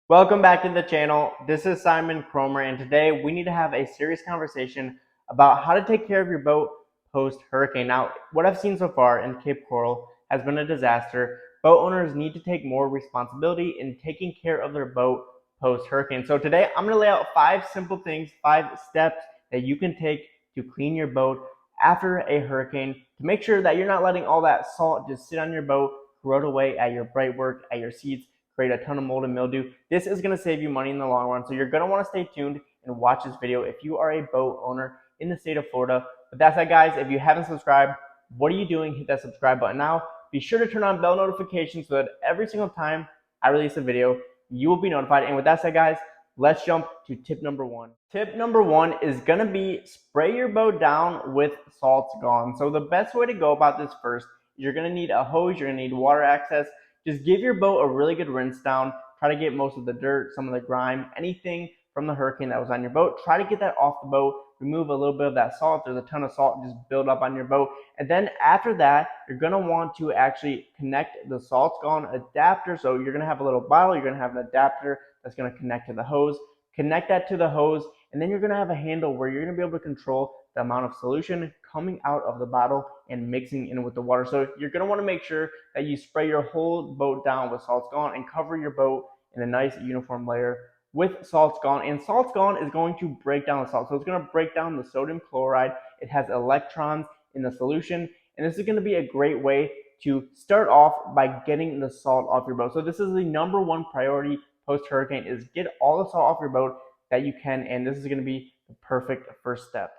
Welcome back to the channel. This is Simon Cromer, and today we need to have a serious conversation about how to take care of your boat post hurricane. Now, what I've seen so far in Cape Coral has been a disaster. Boat owners need to take more responsibility in taking care of their boat post hurricane. So today I'm going to lay out 5 simple things, 5 steps that you can take to clean your boat after a hurricane to make sure that you're not letting all that salt just sit on your boat, corrode away at your brightwork, at your seats, create a ton of mold and mildew. This is going to save you money in the long run. So you're going to want to stay tuned and watch this video if you are a boat owner in the state of Florida. But that's it, guys. If you haven't subscribed, what are you doing? Hit that subscribe button now. Be sure to turn on bell notifications so that every single time I release a video, you will be notified. And with that said, guys, let's jump to tip number 1. Tip number 1 is going to be spray your boat down with salts gone. So the best way to go about this first, you're going to need a hose, you're going to need water access. Just give your boat a really good rinse down. Try to get most of the dirt, some of the grime, anything from the hurricane that was on your boat. Try to get that off the boat. Remove a little bit of that salt. There's a ton of salt just build up on your boat. And then after that, you're going to want to actually connect the salts gone adapter. So you're going to have a little bottle. You're going to have an adapter that's going to connect to the hose. Connect that to the hose. And then you're going to have a handle where you're going to be able to control the amount of solution coming out of the bottle and mixing in with the water. So you're going to want to make sure that you spray your whole boat down with salts gone and cover your boat in a nice uniform layer with salts gone. And salts gone is going to break down the salt. So it's going to break down the sodium chloride. It has electrons in the solution. And this is going to be a great way to start off by getting the salt off your boat. So this is the number 1 priority post-hurricane is get all the salt off your boat that you can. And this is going to be the perfect first step.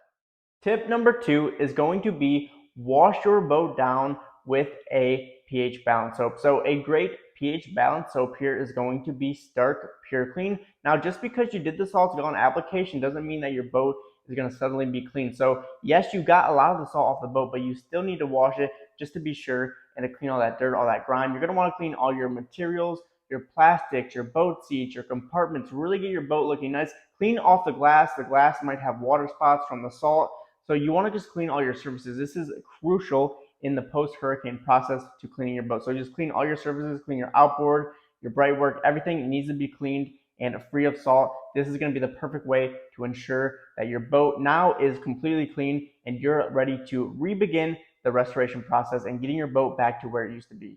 Tip number 2 is going to be wash your boat down with a pH balance soap. So a great pH balance soap here is going to be Stark Pure Clean. Now, just because you did the salts gone application doesn't mean that your boat is going to suddenly be clean. So yes, you got a lot of the salt off the boat, but you still need to wash it just to be sure and to clean all that dirt, all that grime. You're going to want to clean all your materials, your plastics, your boat seats, your compartments. Really get your boat looking nice. Clean off the glass. The glass might have water spots from the salt. So you want to just clean all your surfaces. This is crucial in the post-hurricane process to cleaning your boat. So just clean all your surfaces, clean your outboard, your brightwork, everything needs to be cleaned and free of salt. This is going to be the perfect way to ensure that your boat now is completely clean and you're ready to re-begin the restoration process and getting your boat back to where it used to be.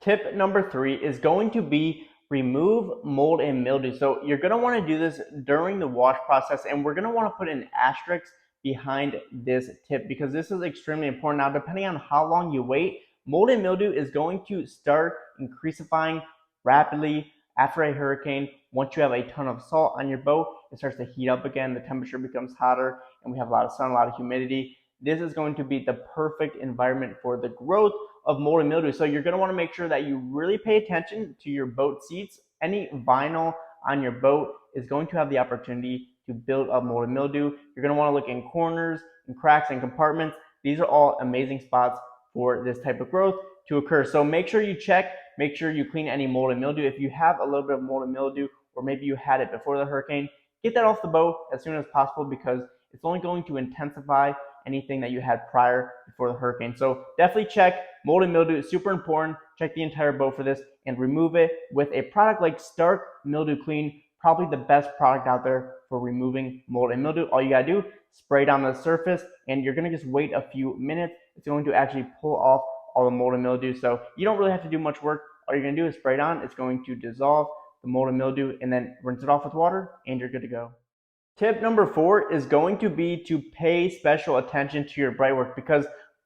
Tip number 3 is going to be remove mold and mildew. So you're going to want to do this during the wash process, and we're going to want to put an asterisk behind this tip because this is extremely important. Now, depending on how long you wait, mold and mildew is going to start increasifying rapidly after a hurricane. Once you have a ton of salt on your boat, it starts to heat up again, the temperature becomes hotter, and we have a lot of sun, a lot of humidity. This is going to be the perfect environment for the growth of mold and mildew. So you're going to want to make sure that you really pay attention to your boat seats. Any vinyl on your boat is going to have the opportunity to build up mold and mildew. You're going to want to look in corners and cracks and compartments. These are all amazing spots for this type of growth to occur. So make sure you check, make sure you clean any mold and mildew. If you have a little bit of mold and mildew, or maybe you had it before the hurricane, get that off the boat as soon as possible because it's only going to intensify anything that you had prior before the hurricane. So definitely check mold and mildew. It's super important. Check the entire boat for this and remove it with a product like Stark Mildew Clean, probably the best product out there for removing mold and mildew. All you gotta do, spray it on the surface, and you're gonna just wait a few minutes. It's going to actually pull off all the mold and mildew. So you don't really have to do much work. All you're gonna do is spray it on. It's going to dissolve the mold and mildew and then rinse it off with water, and you're good to go. Tip number 4 is going to be to pay special attention to your brightwork because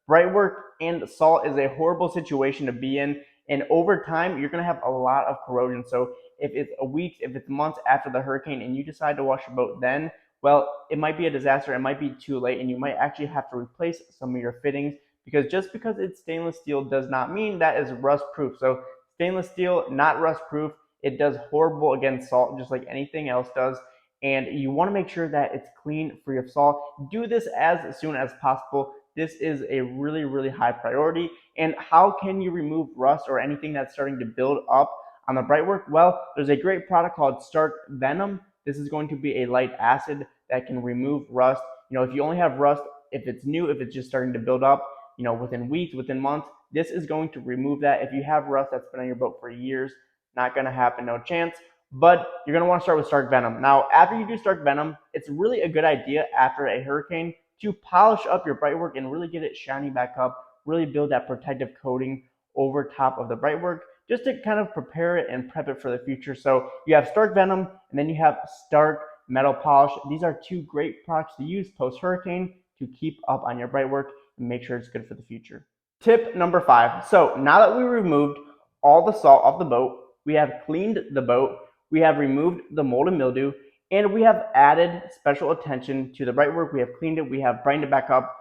brightwork and salt is a horrible situation to be in. And over time, you're going to have a lot of corrosion. So if it's a week, if it's months after the hurricane and you decide to wash your boat then, well, it might be a disaster. It might be too late and you might actually have to replace some of your fittings because just because it's stainless steel does not mean that is rust proof. So stainless steel, not rust proof. It does horrible against salt just like anything else does. And you want to make sure that it's clean, free of salt. Do this as soon as possible. This is a really, really high priority. And how can you remove rust or anything that's starting to build up on the brightwork? Well, there's a great product called Stark Venom. This is going to be a light acid that can remove rust. You know, if you only have rust, if it's new, if it's just starting to build up, you know, within weeks, within months, this is going to remove that. If you have rust that's been on your boat for years, not going to happen, no chance. but you're going to want to start with Stark Venom. Now, after you do Stark Venom, it's really a good idea after a hurricane to polish up your bright work and really get it shiny back up, really build that protective coating over top of the bright work just to kind of prepare it and prep it for the future. So you have Stark Venom and then you have Stark Metal Polish. These are two great products to use post hurricane to keep up on your bright work and make sure it's good for the future. Tip number 5. So now that we removed all the salt off the boat, we have cleaned the boat, we have removed the mold and mildew, and we have added special attention to the bright work. We have cleaned it, we have brightened it back up.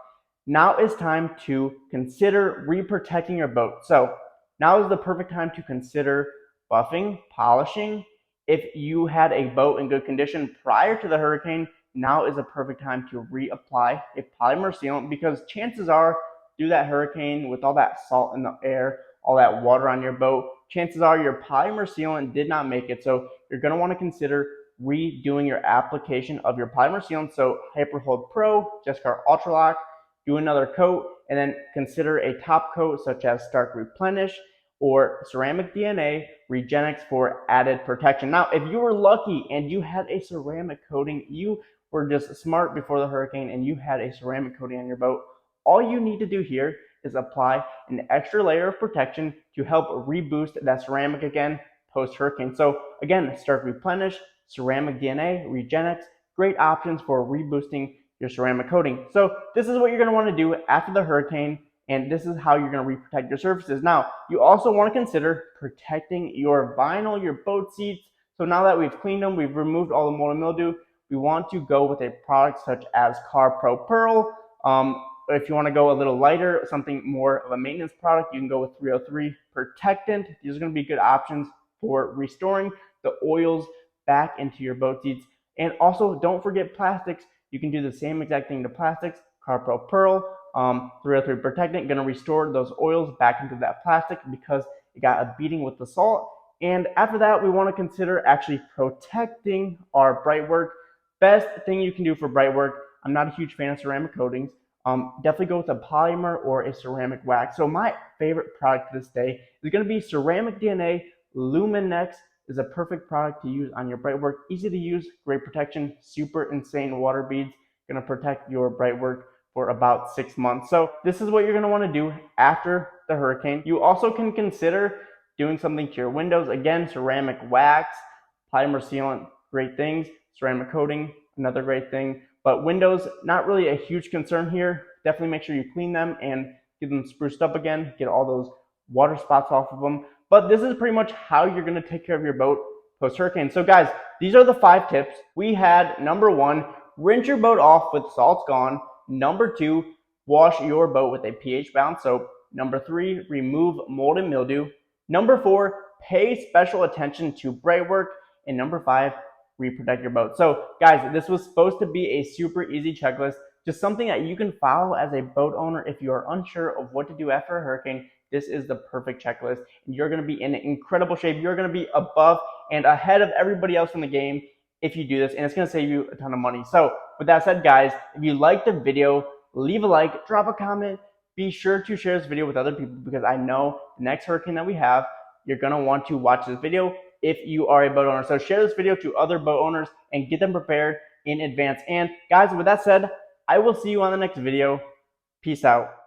Now it's time to consider reprotecting your boat. So now is the perfect time to consider buffing, polishing. If you had a boat in good condition prior to the hurricane, now is a perfect time to reapply a polymer sealant, because chances are through that hurricane with all that salt in the air, all that water on your boat, chances are your polymer sealant did not make it. So you're going to want to consider redoing your application of your polymer sealant. So Hyperhold Pro, Jessica Ultra Lock, do another coat, and then consider a top coat such as Stark Replenish or Ceramic DNA Regenix for added protection. Now, if you were lucky and you had a ceramic coating, you were just smart before the hurricane and you had a ceramic coating on your boat, all you need to do here is apply an extra layer of protection to help reboost that ceramic again post hurricane. So again, Stark Replenish, Ceramic DNA, Regenix, great options for reboosting your ceramic coating. So this is what you're going to want to do after the hurricane, and this is how you're going to reprotect your surfaces. Now, you also want to consider protecting your vinyl, your boat seats. So now that we've cleaned them, we've removed all the mold and mildew, we want to go with a product such as Pro Pearl. If you want to go a little lighter, something more of a maintenance product, you can go with 303 Protectant. These are going to be good options for restoring the oils back into your boat seats. And also, don't forget plastics. You can do the same exact thing to plastics. Pro Pearl, 303 Protectant, going to restore those oils back into that plastic because it got a beating with the salt. And after that, we want to consider actually protecting our bright work. Best thing you can do for bright work, I'm not a huge fan of ceramic coatings. Definitely go with a polymer or a ceramic wax. So my favorite product to this day is going to be Ceramic DNA Luminex. Is a perfect product to use on your bright work. Easy to use, great protection, super insane water beads. Going to protect your bright work for about 6 months. So this is what you're going to want to do after the hurricane. You also can consider doing something to your windows. Again, ceramic wax, polymer sealant, great things. Ceramic coating, another great thing. But windows, not really a huge concern here. Definitely make sure you clean them and get them spruced up again. Get all those water spots off of them. But this is pretty much how you're going to take care of your boat post hurricane. So guys, these are the 5 tips. We had number 1, rinse your boat off with salts gone. Number 2, wash your boat with a pH balanced soap. Number 3, remove mold and mildew. Number 4, pay special attention to bright work. And number 5, reprotect your boat. So guys, this was supposed to be a super easy checklist, just something that you can follow as a boat owner if you are unsure of what to do after a hurricane. This is the perfect checklist, and you're going to be in incredible shape. You're going to be above and ahead of everybody else in the game if you do this, and it's going to save you a ton of money. So with that said, guys, if you liked the video, leave a like, drop a comment. Be sure to share this video with other people, because I know the next hurricane that we have, you're going to want to watch this video if you are a boat owner. So share this video to other boat owners and get them prepared in advance. And guys, with that said, I will see you on the next video. Peace out.